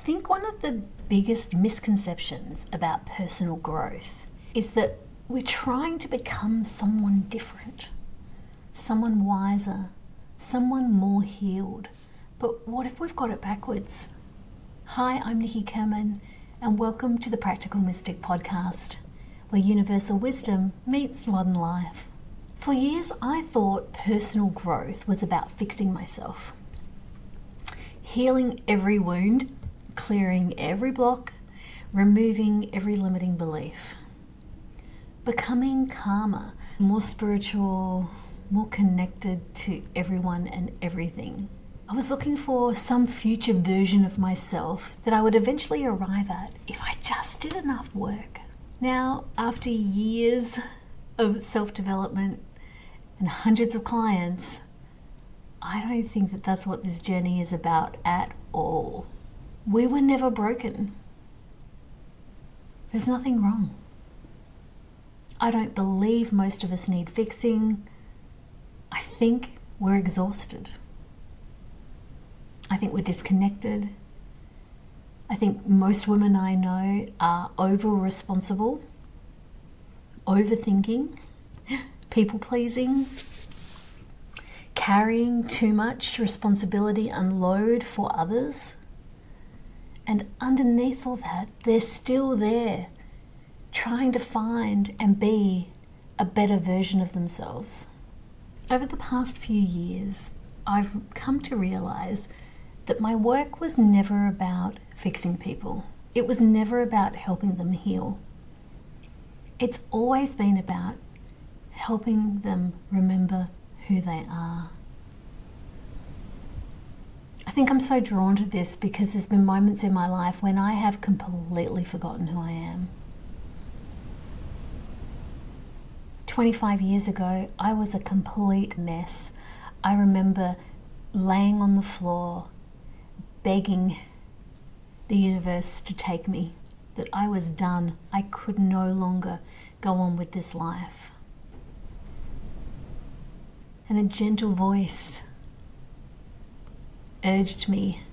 think one of the biggest misconceptions about personal growth is that we're trying to become someone different, someone wiser, someone more healed. But what if we've got it backwards? Hi, I'm Nikki Kerman, and welcome to the Practical Mystic podcast, where universal wisdom meets modern life. For years, I thought personal growth was about fixing myself, healing every wound, clearing every block, removing every limiting belief, becoming calmer, more spiritual, more connected to everyone and everything. I was looking for some future version of myself that I would eventually arrive at if I just did enough work. Now, after years of self-development and hundreds of clients, I don't think that that's what this journey is about at all. We were never broken. There's nothing wrong. I don't believe most of us need fixing. I think we're exhausted. I think we're disconnected. I think most women I know are over-responsible, overthinking, people-pleasing, carrying too much responsibility and load for others. And underneath all that, they're still there, trying to find and be a better version of themselves. Over the past few years, I've come to realize that my work was never about fixing people. It was never about helping them heal. It's always been about helping them remember who they are. I think I'm so drawn to this because there's been moments in my life when I have completely forgotten who I am. 25 years ago, I was a complete mess. I remember laying on the floor, begging the universe to take me, that I was done. I could no longer go on with this life. And a gentle voice urged me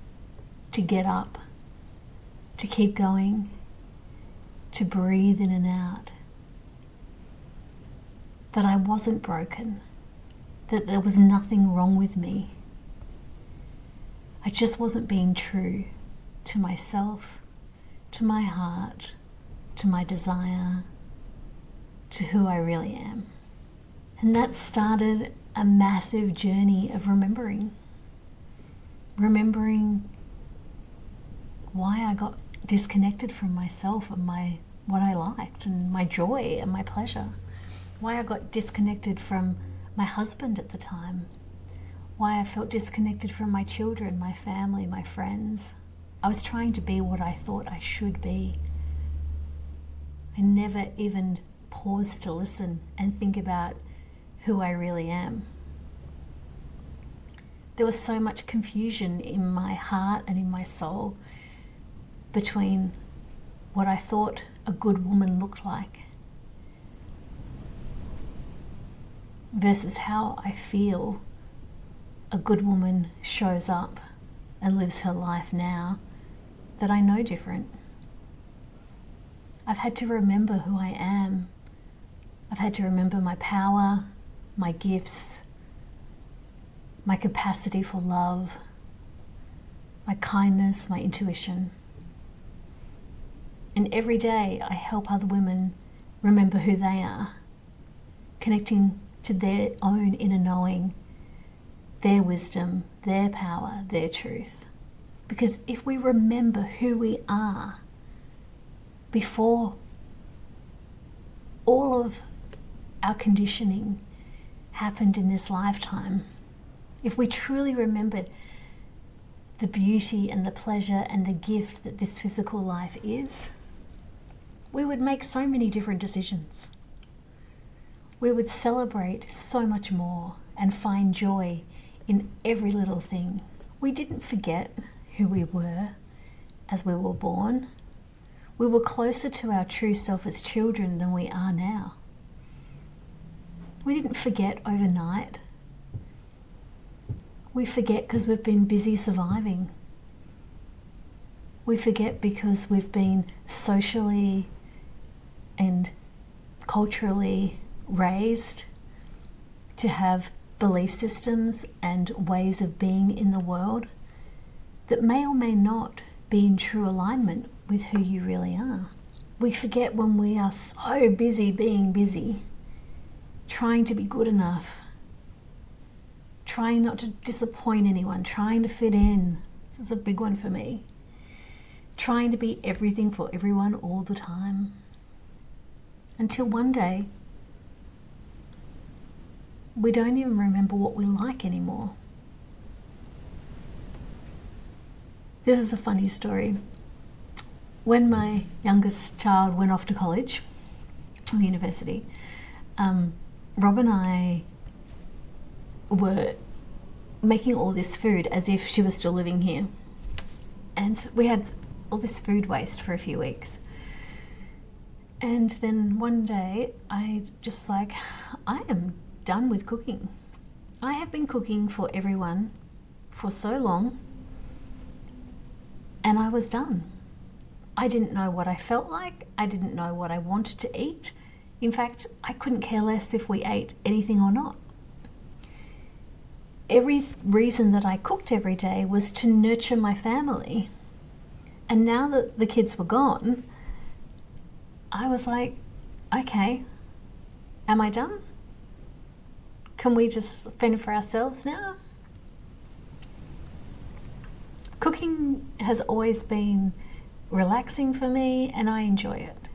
to get up, to keep going, to breathe in and out, that I wasn't broken, that there was nothing wrong with me. I just wasn't being true to myself, to my heart, to my desire, to who I really am. And that started a massive journey of remembering why I got disconnected from myself and what I liked and my joy and my pleasure, why I got disconnected from my husband at the time, why I felt disconnected from my children, my family, my friends. I was trying to be what I thought I should be. I never even paused to listen and think about who I really am. There was so much confusion in my heart and in my soul between what I thought a good woman looked like versus how I feel a good woman shows up and lives her life now, that I know different. I've had to remember who I am. I've had to remember my power, my gifts, my capacity for love, my kindness, my intuition. And every day I help other women remember who they are, connecting to their own inner knowing, their wisdom, their power, their truth. Because if we remember who we are before all of our conditioning happened in this lifetime, if we truly remembered the beauty and the pleasure and the gift that this physical life is, we would make so many different decisions. We would celebrate so much more and find joy in every little thing. We didn't forget who we were as we were born. We were closer to our true self as children than we are now. We didn't forget overnight. We forget because we've been busy surviving. We forget because we've been socially and culturally raised to have belief systems and ways of being in the world that may or may not be in true alignment with who you really are. We forget when we are so busy being busy, trying to be good enough, trying not to disappoint anyone, trying to fit in. This is a big one for me. Trying to be everything for everyone all the time. Until one day, we don't even remember what we like anymore. This is a funny story. When my youngest child went off to college or university, Rob and I were making all this food as if she was still living here. And we had all this food waste for a few weeks. And then one day I just was like, I am done with cooking. I have been cooking for everyone for so long, and I was done. I didn't know what I felt like. I didn't know what I wanted to eat. In fact, I couldn't care less if we ate anything or not. Every reason that I cooked every day was to nurture my family. And now that the kids were gone, I was like, okay, am I done? Can we just fend for ourselves now? Cooking has always been relaxing for me and I enjoy it.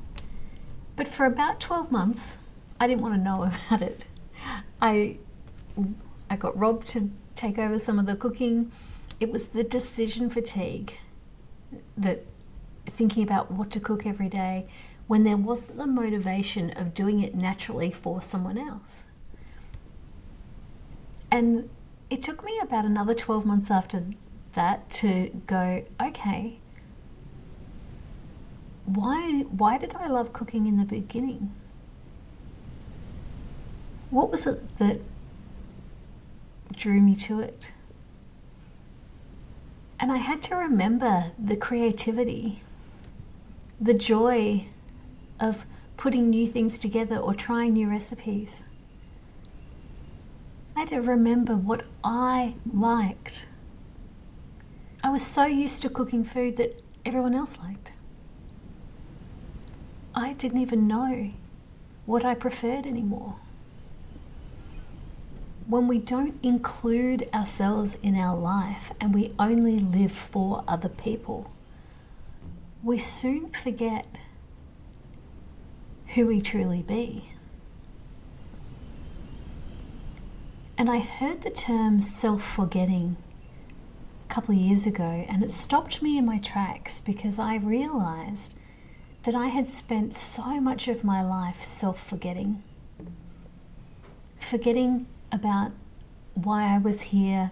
But for about 12 months, I didn't want to know about it. I got Rob to take over some of the cooking. It was the decision fatigue, that thinking about what to cook every day when there wasn't the motivation of doing it naturally for someone else. And it took me about another 12 months after that to go, okay, why did I love cooking in the beginning? What was it that drew me to it? And I had to remember the creativity, the joy of putting new things together or trying new recipes. I had to remember what I liked. I was so used to cooking food that everyone else liked. I didn't even know what I preferred anymore. When we don't include ourselves in our life and we only live for other people, we soon forget who we truly be. And I heard the term self-forgetting a couple of years ago, and it stopped me in my tracks because I realized that I had spent so much of my life self-forgetting. Forgetting about why I was here,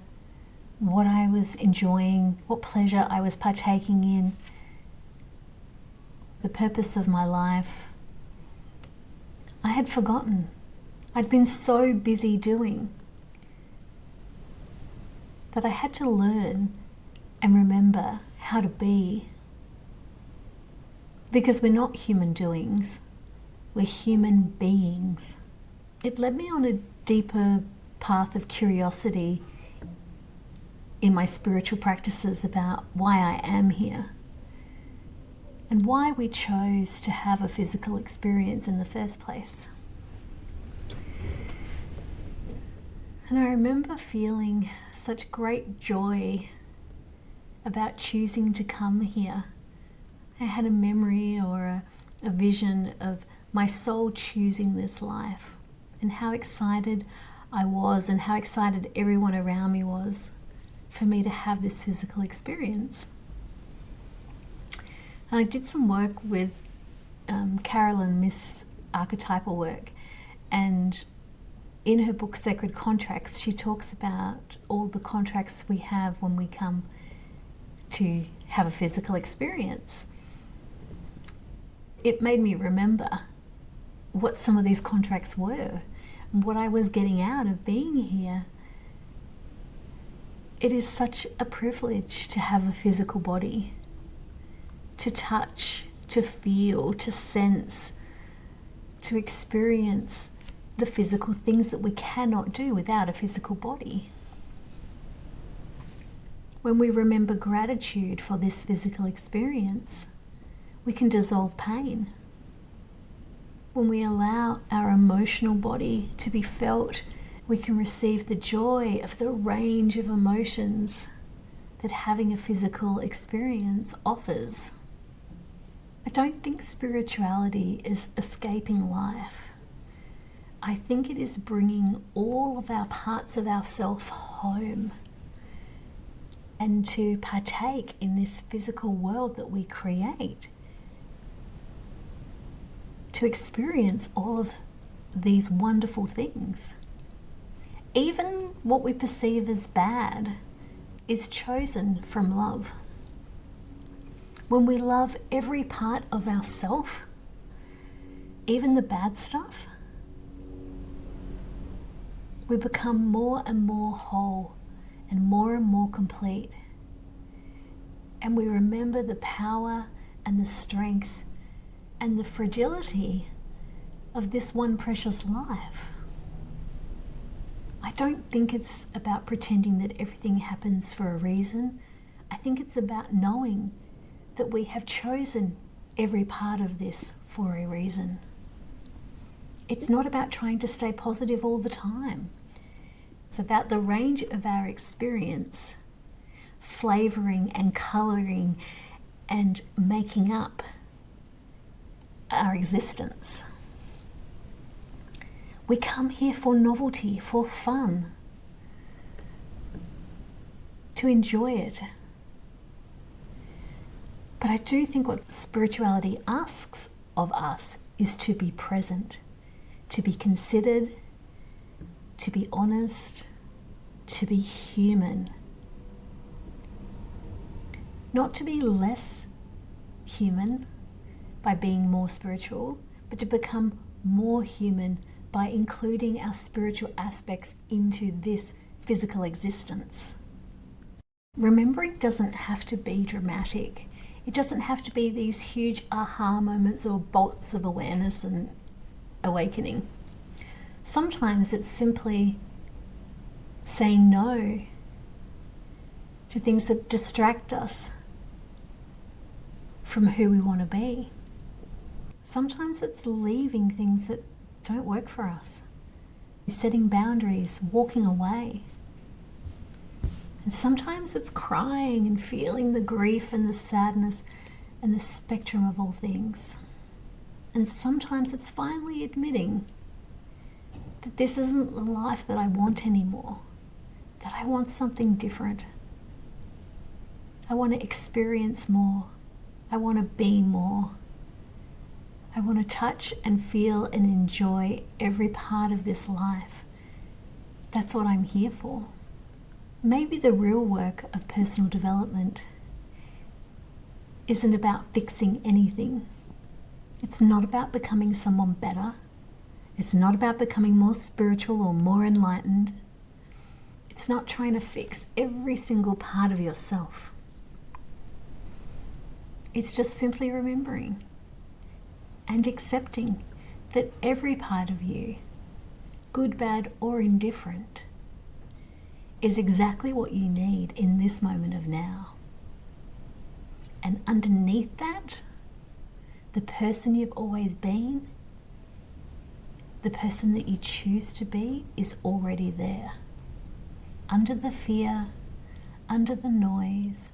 what I was enjoying, what pleasure I was partaking in, the purpose of my life. I had forgotten. I'd been so busy doing that I had to learn and remember how to be. Because we're not human doings, we're human beings. It led me on a deeper path of curiosity in my spiritual practices about why I am here and why we chose to have a physical experience in the first place. And I remember feeling such great joy about choosing to come here. I had a memory or a vision of my soul choosing this life and how excited I was and how excited everyone around me was for me to have this physical experience. And I did some work with Carolyn Myss archetypal work, and in her book Sacred Contracts she talks about all the contracts we have when we come to have a physical experience. It made me remember what some of these contracts were and what I was getting out of being here. It is such a privilege to have a physical body. to touch, to feel, to sense, to experience the physical things that we cannot do without a physical body. When we remember gratitude for this physical experience, we can dissolve pain. When we allow our emotional body to be felt, we can receive the joy of the range of emotions that having a physical experience offers. I don't think spirituality is escaping life. I think it is bringing all of our parts of ourself home and to partake in this physical world that we create, to experience all of these wonderful things. Even what we perceive as bad is chosen from love. When we love every part of ourself, even the bad stuff, we become more and more whole and more complete. And we remember the power and the strength and the fragility of this one precious life. I don't think it's about pretending that everything happens for a reason. I think it's about knowing that we have chosen every part of this for a reason. It's not about trying to stay positive all the time. It's about the range of our experience, flavoring and coloring and making up our existence. We come here for novelty, for fun, to enjoy it. But I do think what spirituality asks of us is to be present, to be considered, to be honest, to be human. Not to be less human by being more spiritual, but to become more human by including our spiritual aspects into this physical existence. Remembering doesn't have to be dramatic. It doesn't have to be these huge aha moments or bolts of awareness and awakening. Sometimes it's simply saying no to things that distract us from who we want to be. Sometimes it's leaving things that don't work for us. Setting boundaries, walking away. And sometimes it's crying and feeling the grief and the sadness and the spectrum of all things. And sometimes it's finally admitting that this isn't the life that I want anymore, that I want something different. I want to experience more. I want to be more. I want to touch and feel and enjoy every part of this life. That's what I'm here for. Maybe the real work of personal development isn't about fixing anything. It's not about becoming someone better. It's not about becoming more spiritual or more enlightened. It's not trying to fix every single part of yourself. It's just simply remembering and accepting that every part of you, good, bad, or indifferent, is exactly what you need in this moment of now. And underneath that, the person you've always been, the person that you choose to be, is already there. Under the fear, under the noise,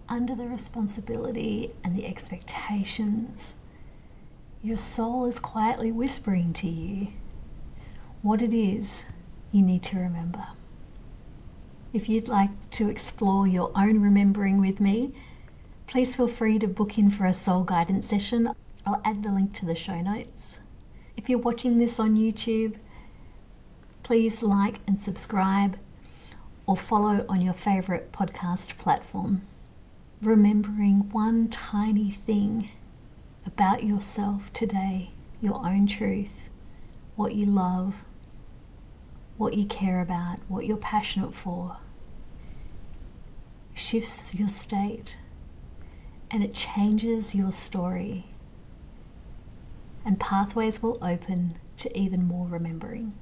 under the responsibility and the expectations, your soul is quietly whispering to you what it is you need to remember. If you'd like to explore your own remembering with me, please feel free to book in for a soul guidance session. I'll add the link to the show notes. If you're watching this on YouTube, please like and subscribe or follow on your favorite podcast platform. Remembering one tiny thing about yourself today, your own truth, what you love, what you care about, what you're passionate for, shifts your state and it changes your story. And pathways will open to even more remembering.